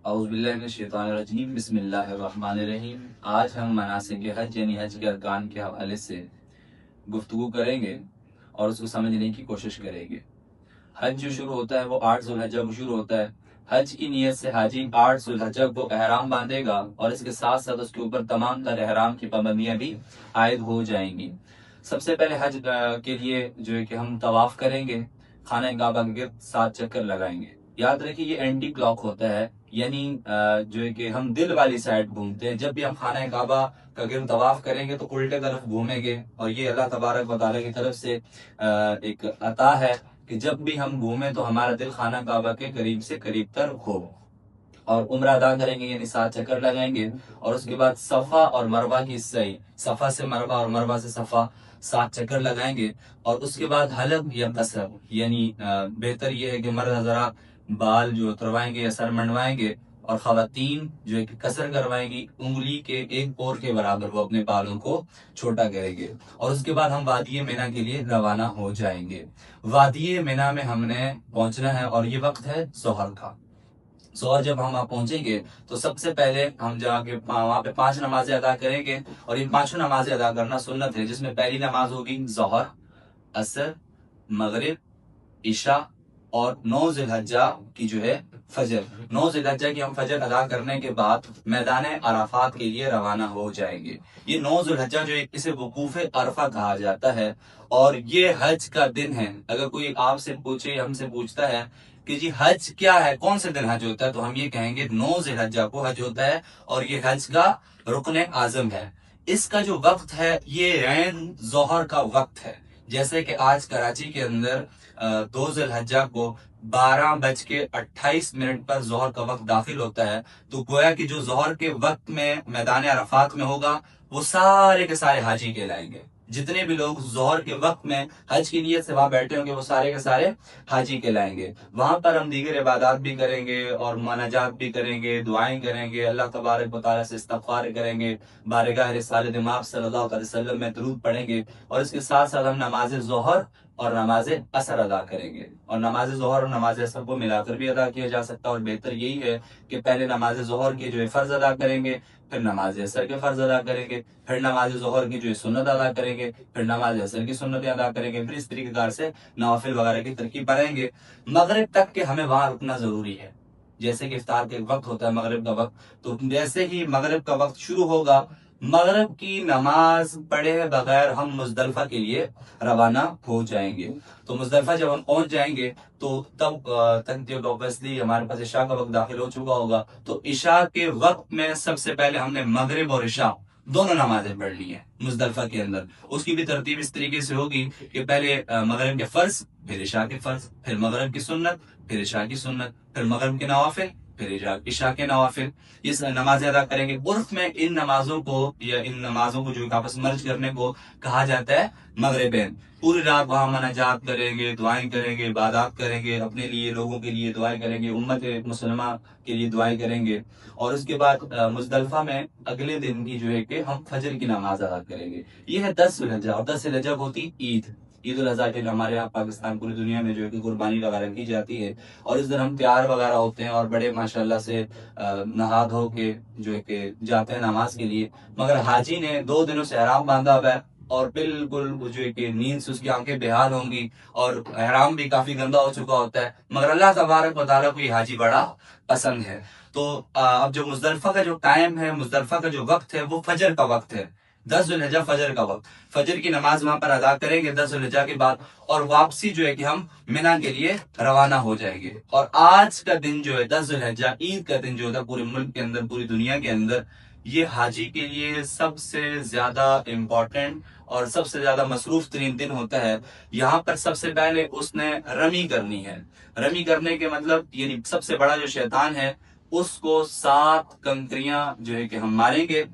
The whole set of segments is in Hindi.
औज़ुबिल्लाहिमिनश्शैतानिर्रजीम बिस्मिल्लाहिर्रहमानिर्रहीम। आज हम मनासिक हज यानी हज के अरकान के हवाले से गुफ्तगू करेंगे और उसको समझने की कोशिश करेंगे। हज जो शुरू होता है वो 8 ज़ुल्हज्जा को शुरू होता है। हज की नीयत से हाजी 8 ज़ुल्हज्जा को एहराम बांधेगा और इसके साथ साथ उसके ऊपर तमाम तर एहराम की पाबंदियां भी आयद हो जाएंगी। सबसे पहले हज के लिए जो है कि हम तवाफ करेंगे, खाना काबा के गिर्द 7 चक्कर लगाएंगे। याद रखिए ये एंटी क्लॉक होता है, यानी जो है कि हम दिल वाली साइड घूमते हैं। जब भी हम खाना काबा का गिर्द तवाफ करेंगे तो उल्टे तरफ घूमेंगे, और ये अल्लाह तबारक व तआला की तरफ से एक अता है कि जब भी हम घूमें तो हमारा दिल खाना काबा के करीब से करीब तर हो। और उम्र अदा करेंगे यानी 7 चक्कर लगाएंगे, और उसके बाद सफा और मरवा की सही, सफा से मरवा और मरवा से सफा 7 चक्कर लगाएंगे। और उसके बाद हलक या कसर, यानी बेहतर यह है कि मर्द हजरात बाल जो उतरवाएंगे या सर मंडवाएंगे, और खवातीन जो है कि कसर करवाएंगी, उंगली के एक पोर के बराबर वो अपने बालों को छोटा करेंगे। और उसके बाद हम वादिये मिना के लिए रवाना हो जाएंगे। वादिये मिना में हमने पहुंचना है और ये वक्त है जोहर का। जोहर जब हम वहां पहुंचेंगे तो सबसे पहले हम जाके वहां पे 5 नमाजें अदा करेंगे, और इन 5 नमाजें अदा करना सुन्नत है, जिसमें पहली नमाज होगी जोहर, असर, मगरिब, इशा और 9 जिलहज्जा की जो है फजर। 9 जिलहज्जा की हम फजर अदा करने के बाद मैदान अराफात के लिए रवाना हो जाएंगे। ये 9 जिलहज्जा जो है इसे वकूफ अरफा कहा जाता है, और ये हज का दिन है। अगर कोई आपसे पूछे, हमसे पूछता है कि जी हज क्या है, कौन से दिन हज होता है, तो हम ये कहेंगे 9 जिलहज्जा को हज होता है, और ये हज का रुकन आजम है। इसका जो वक्त है ये ऐन जोहर का वक्त है। जैसे कि आज कराची के अंदर 2 जिलहज्जा को 12:28 पर जोहर का वक्त दाखिल होता है, तो गोया कि जो जोहर के वक्त में मैदान अरफात में होगा वो सारे के सारे हाजी कहलाएंगे। जितने भी लोग जोहर के वक्त में हज की नीयत से वहां बैठे होंगे वो सारे के सारे हाजी कहलाएंगे। वहां पर हम दीगर इबादत भी करेंगे और मनाजात भी करेंगे, दुआएं करेंगे, अल्लाह तबारक व तआला से इस्तगफार करेंगे, बारगाह रिसालत इमाम सल्लल्लाहु अलैहि वसल्लम में दरूद पढ़ेंगे, और इसके साथ साथ हम नमाज जोहर और नमाज असर अदा करेंगे। और नमाज जोहर और नमाज असर को मिलाकर भी अदा किया जा सकता है, और बेहतर यही है कि पहले नमाज जोहर की जो है फर्ज अदा करेंगे, फिर नमाज असर के फर्ज अदा करेंगे, फिर नमाज जोहर की जो है सुन्नत अदा करेंगे, फिर नमाज असर की सुन्नत अदा करेंगे, फिर इस तरीके से नवाफिल वगैरह की तरकीब बढ़ाएंगे। मगरिब तक के हमें वहां रुकना जरूरी है। जैसे कि इफ्तार के वक्त होता है मगरिब का वक्त, तो जैसे ही मगरिब का वक्त शुरू होगा, मगरिब की नमाज पढ़े बगैर हम मुजदलफा के लिए रवाना हो जाएंगे। तो मुजदलफा जब हम पहुंच जाएंगे तो तब तक जो ऑब्वियसली हमारे पास इशा का वक्त दाखिल हो चुका होगा। तो इशा के वक्त में सबसे पहले हमने मगरिब और इशा दोनों नमाजें पढ़ ली है मुजदलफा के अंदर। उसकी भी तरतीब इस तरीके से होगी कि पहले मगरिब के फर्ज, फिर इशा के फर्ज, फिर मगरिब की सुन्नत, फिर इशा की सुन्नत, फिर मगरिब के नवाफिल, फिर इशा के नवाफिल। ये नमाजें अदा करेंगे। उर्फ में इन नमाजों को या इन नमाजों को जो आपस में मर्ज करने को कहा जाता है मगरिबैन। पूरी रात वहां मनाजात करेंगे, दुआएं करेंगे, इबादत करेंगे, अपने लिए, लोगों के लिए दुआएं करेंगे, उम्मत मुसलमान के लिए दुआएं करेंगे। और उसके बाद मुजदलफा में अगले दिन की जो है कि हम फजर की नमाज अदा करेंगे। ये है 10 जिलहज्जा, और 10 जिलहज्जा होती ईद, ईद उल अजहा के हमारे यहाँ पाकिस्तान पूरी दुनिया में जो है कि कुर्बानी वगैरह की जाती है। और इस दिन हम तैयार वगैरह होते हैं और बड़े माशाल्लाह से नहा धो के जो है कि जाते हैं नमाज के लिए। मगर हाजी ने 2 दिनों से एहराम बांधा हुआ है, और बिल्कुल जो है कि नींद से उसकी आंखें बेहाल होंगी, और एहराम भी काफी गंदा हो चुका होता है, मगर अल्लाह तबारक व तआला को ये हाजी बड़ा पसंद है। तो अब जो मुजदलफा का जो टाइम है, मुजदलफा का जो वक्त है, वो फजर का वक्त है। 10 जिलहज्जा फजर का वक्त, फजर की नमाज वहां पर अदा करेंगे 10 जिलहज्जा के बाद, और वापसी जो है कि हम मिना के लिए रवाना हो जाएंगे। और आज का दिन जो है 10 जिलहज्जा, ईद का दिन जो होता है पूरे मुल्क के अंदर, पूरी दुनिया के अंदर, ये हाजी के लिए सबसे ज्यादा इम्पोर्टेंट और सबसे ज्यादा मसरूफ तरीन दिन होता है। यहाँ पर सबसे पहले उसने रमी करनी है। रमी करने के मतलब यानी सबसे बड़ा जो शैतान है उसको 7 कंकरियां जो है कि हम मारेंगे।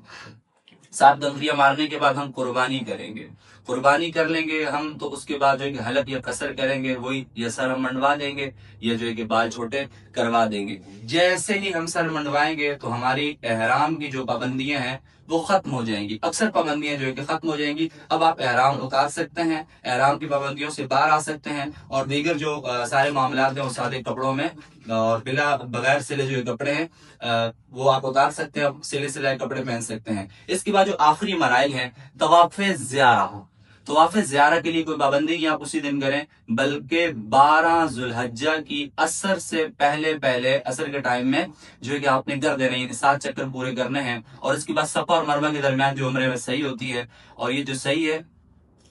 7 कंकरियां मारने के बाद हम कुर्बानी करेंगे। कुर्बानी कर लेंगे हम, तो उसके बाद जो है कि हलक या कसर करेंगे, वही या सर हम मंडवा देंगे या जो है कि बाल छोटे करवा देंगे। जैसे ही हम सर मंडवाएंगे तो हमारी एहराम की जो पाबंदियां हैं वो खत्म हो जाएंगी, अक्सर पाबंदियां जो है कि खत्म हो जाएंगी। अब आप एहराम उतार सकते हैं, एहराम की पाबंदियों से बाहर आ सकते हैं, और दीगर जो सारे मामलात हैं वो सादे कपड़ों में और बिला बगैर सिले जो कपड़े हैं वो आप उतार सकते हैं, सिले सिलाए कपड़े पहन सकते हैं। इसके बाद जो आखिरी मराइल है, तवाफ़े ज़ियारा हो। तवाफ़े ज़ियारा के लिए कोई पाबंदी कि आप उसी दिन करें, बल्कि 12 जुल्हज्जा की असर से पहले पहले, असर के टाइम में जो है कि आपने कर देना है, 7 चक्कर पूरे करने हैं। और इसके बाद सफा और मरवा के दरमियान जो उम्र में सही होती है, और ये जो सही है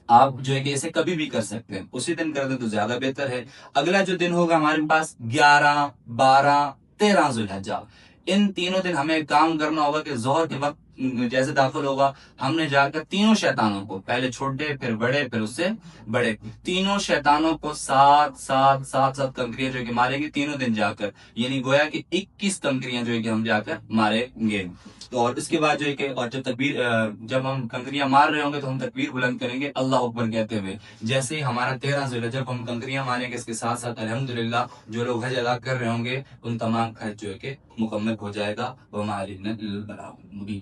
आप जो है कि इसे कभी भी कर सकते हैं, उसी दिन कर दें तो ज्यादा बेहतर है। अगला जो दिन होगा हमारे पास 11, 12, 13 जुल्हज्जा, इन तीनों दिन हमें काम करना होगा कि जोहर के वक्त जैसे दाखिल होगा, हमने जाकर तीनों शैतानों को, पहले छोटे फिर बड़े फिर उससे बड़े, तीनों शैतानों को सात सात सात सात कंकरियां जो है कि मारेंगे तीनों दिन जाकर, यानी गोया कि 21 कंकरियां जो है कि हम जाकर मारेंगे। तो और इसके बाद जो है कि और जब हम कंकरियां मार रहे होंगे तो हम तकबीर बुलंद करेंगे अल्लाह अकबर कहते हुए। जैसे ही हमारा 13 जुल्हज जब हम कंकरियां मारेंगे, इसके साथ साथ अल्हम्दुलिल्लाह जो लोग हज अदा कर रहे होंगे उन तमाम खर्च जो है कि मुकम्मल हो जाएगा। वमा अलैना इल्लल बलागुल मुबीन।